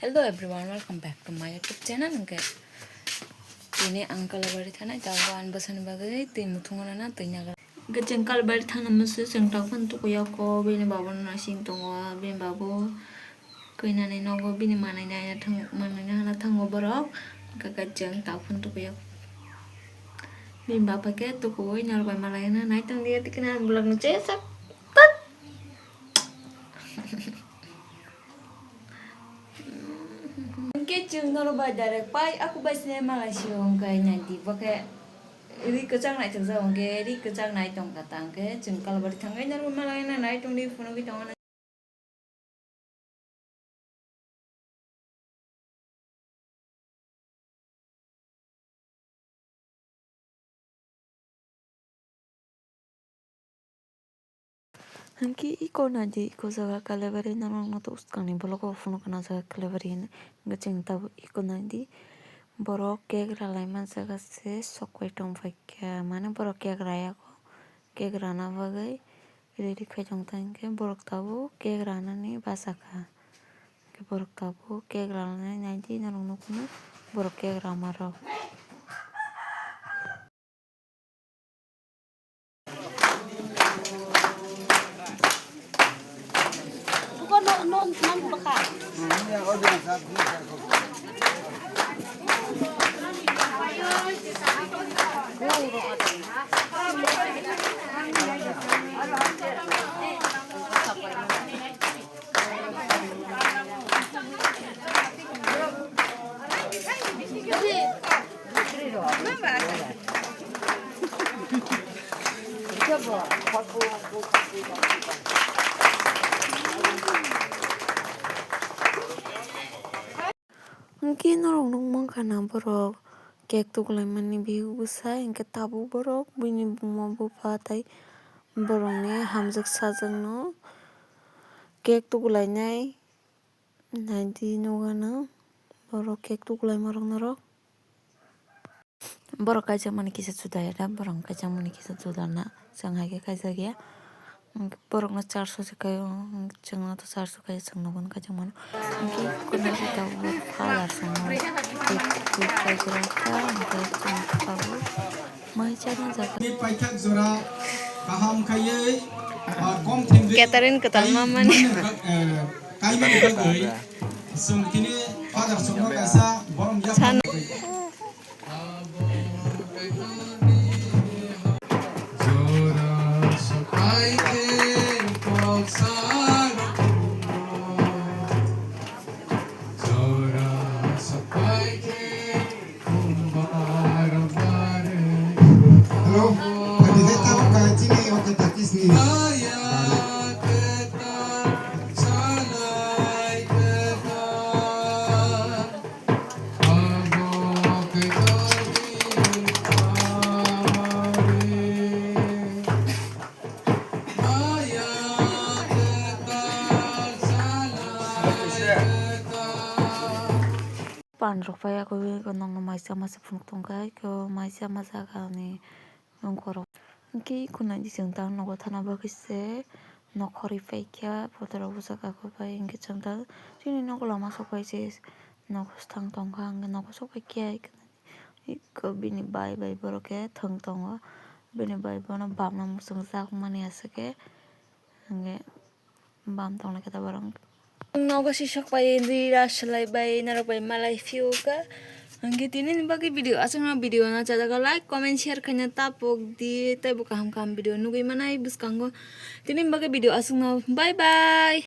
Hello everyone, welcome back to my YouTube channel. Ini angkal bari thana jawan basan bagai tim thungana na tinya ga jengkal bari thana musu jengta pun tu ko yako bini babu na sing tongwa bini babu koina ne nogo bini mana na thang mana na thango borok ga jengta pun tu ko yak bini bapa ke tu ko ina bai malai na nai tang dia tikna bulag no chesak Kecil noro badar pai aku basnya Malaysia kai nanti pakai ri kecang naik cengsa ongke ri kecang naik tong katang ke jengkal bari tanggai noro malai na naik tong di puno ki tong Hanki iko nanti iko zaga kalebari noro noto uskani boloko puno kana zaga kalebari ngeceng tabu iko nanti borok kek ralai man zaga se sokwai tong fakya mana borok kek raya ko kek rana bagai iri kai tong tangke borok tabu kek rana ni basaka ke borok tabu kek rana nanti noro nokuna borok kek ramaro bukan non bukan Mungkin orang nong kana borok kek tu kulai mani bihu busai ingke tabu borok bini buma bupa tai borok ne hamjak sajak no kek tu kulai nai nanti nogana borok kek tu kulai marok norok borok kaisa mani kisa sudaya da borok kaisa mani kisa sudana sangai ke kaisa ya borok na 400 se kayo changna to 400 kayo changna gon kaisa mani ki kuna kita halar sama kai jora ka kai chang tabu mai chana jaga paithak jora kaham khaye kom thengge Catherine ketal mama ni kai ma nikal gei sung kini father sungno kaisa borong ya pan rok pa aku ko nong mai sama se phung tong kai ko mai sama jaga ni nong korok ki kuna di seng tang nogo thana ba kise nokhori paikya potoro busaka ko pai ingke changta sini nogo lama sokai se nogo stang tong kang nogo sokai kya ko bini bai boroke thang tongo bini bai bono bamna musung jak mani asake nge bam tong kita barang nogo sisok pai rira selai bai narok bai malai fiu ka angge tini bagi video asal video na jaga like comment share kanya tapok di tai buka ham video nugui manai buskanggo tini bagi video asal bye bye